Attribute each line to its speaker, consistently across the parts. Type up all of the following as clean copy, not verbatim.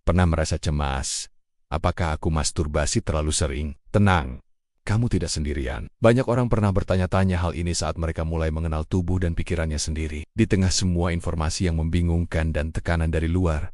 Speaker 1: Pernah merasa cemas? Apakah aku masturbasi terlalu sering? Tenang, kamu tidak sendirian. Banyak orang pernah bertanya-tanya hal ini saat mereka mulai mengenal tubuh dan pikirannya sendiri. Di tengah semua informasi yang membingungkan dan tekanan dari luar,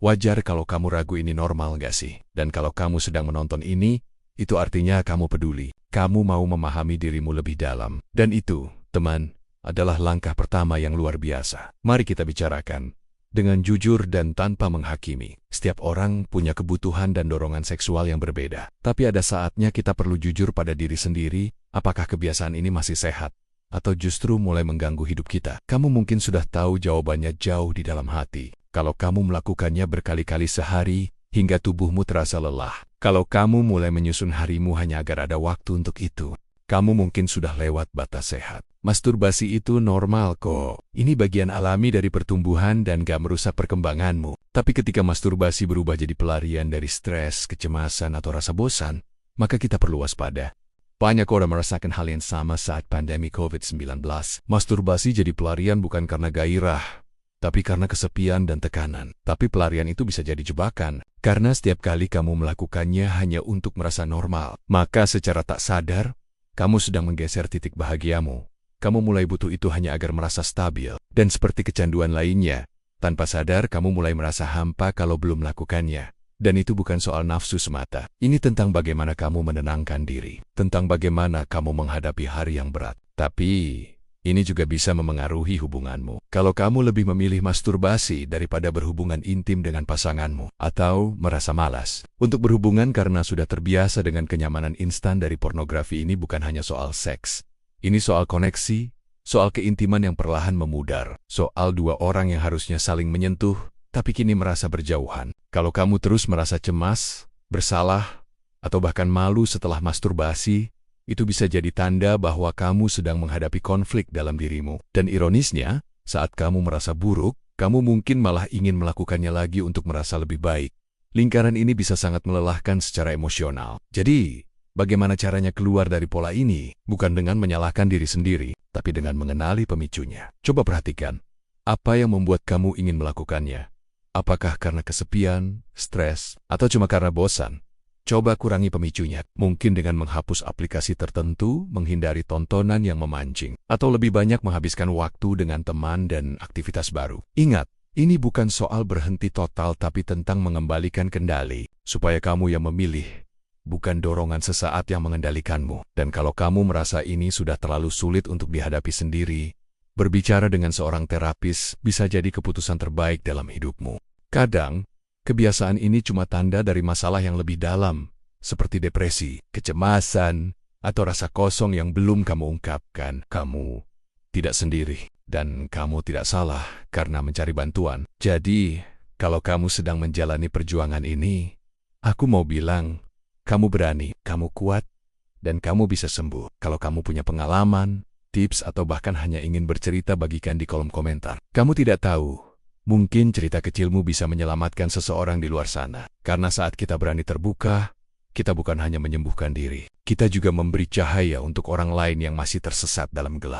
Speaker 1: wajar kalau kamu ragu ini normal nggak sih? Dan kalau kamu sedang menonton ini, itu artinya kamu peduli. Kamu mau memahami dirimu lebih dalam. Dan itu, teman, adalah langkah pertama yang luar biasa. Mari kita bicarakan dengan jujur dan tanpa menghakimi. Setiap orang punya kebutuhan dan dorongan seksual yang berbeda. Tapi ada saatnya kita perlu jujur pada diri sendiri, apakah kebiasaan ini masih sehat, atau justru mulai mengganggu hidup kita. Kamu mungkin sudah tahu jawabannya jauh di dalam hati. Kalau kamu melakukannya berkali-kali sehari, hingga tubuhmu terasa lelah. Kalau kamu mulai menyusun harimu hanya agar ada waktu untuk itu, kamu mungkin sudah lewat batas sehat. Masturbasi itu normal kok. Ini bagian alami dari pertumbuhan dan gak merusak perkembanganmu. Tapi ketika masturbasi berubah jadi pelarian dari stres, kecemasan, atau rasa bosan, maka kita perlu waspada. Banyak orang merasakan hal yang sama saat pandemi COVID-19. Masturbasi jadi pelarian bukan karena gairah, tapi karena kesepian dan tekanan. Tapi pelarian itu bisa jadi jebakan, karena setiap kali kamu melakukannya hanya untuk merasa normal, maka secara tak sadar, kamu sedang menggeser titik bahagiamu. Kamu mulai butuh itu hanya agar merasa stabil. Dan seperti kecanduan lainnya, tanpa sadar kamu mulai merasa hampa kalau belum melakukannya. Dan itu bukan soal nafsu semata. Ini tentang bagaimana kamu menenangkan diri. Tentang bagaimana kamu menghadapi hari yang berat. Tapi ini juga bisa memengaruhi hubunganmu. Kalau kamu lebih memilih masturbasi daripada berhubungan intim dengan pasanganmu, atau merasa malas untuk berhubungan karena sudah terbiasa dengan kenyamanan instan dari pornografi, ini bukan hanya soal seks. Ini soal koneksi, soal keintiman yang perlahan memudar, soal dua orang yang harusnya saling menyentuh, tapi kini merasa berjauhan. Kalau kamu terus merasa cemas, bersalah, atau bahkan malu setelah masturbasi, itu bisa jadi tanda bahwa kamu sedang menghadapi konflik dalam dirimu. Dan ironisnya, saat kamu merasa buruk, kamu mungkin malah ingin melakukannya lagi untuk merasa lebih baik. Lingkaran ini bisa sangat melelahkan secara emosional. Jadi, bagaimana caranya keluar dari pola ini? Bukan dengan menyalahkan diri sendiri, tapi dengan mengenali pemicunya. Coba perhatikan, apa yang membuat kamu ingin melakukannya? Apakah karena kesepian, stres, atau cuma karena bosan? Coba kurangi pemicunya, mungkin dengan menghapus aplikasi tertentu, menghindari tontonan yang memancing, atau lebih banyak menghabiskan waktu dengan teman dan aktivitas baru. Ingat, ini bukan soal berhenti total tapi tentang mengembalikan kendali, supaya kamu yang memilih, bukan dorongan sesaat yang mengendalikanmu. Dan kalau kamu merasa ini sudah terlalu sulit untuk dihadapi sendiri, berbicara dengan seorang terapis bisa jadi keputusan terbaik dalam hidupmu. Kadang, kebiasaan ini cuma tanda dari masalah yang lebih dalam, seperti depresi, kecemasan, atau rasa kosong yang belum kamu ungkapkan. Kamu tidak sendiri, dan kamu tidak salah karena mencari bantuan. Jadi, kalau kamu sedang menjalani perjuangan ini, aku mau bilang, kamu berani, kamu kuat, dan kamu bisa sembuh. Kalau kamu punya pengalaman, tips, atau bahkan hanya ingin bercerita, bagikan di kolom komentar. Kamu tidak tahu, mungkin cerita kecilmu bisa menyelamatkan seseorang di luar sana. Karena saat kita berani terbuka, kita bukan hanya menyembuhkan diri, kita juga memberi cahaya untuk orang lain yang masih tersesat dalam gelap.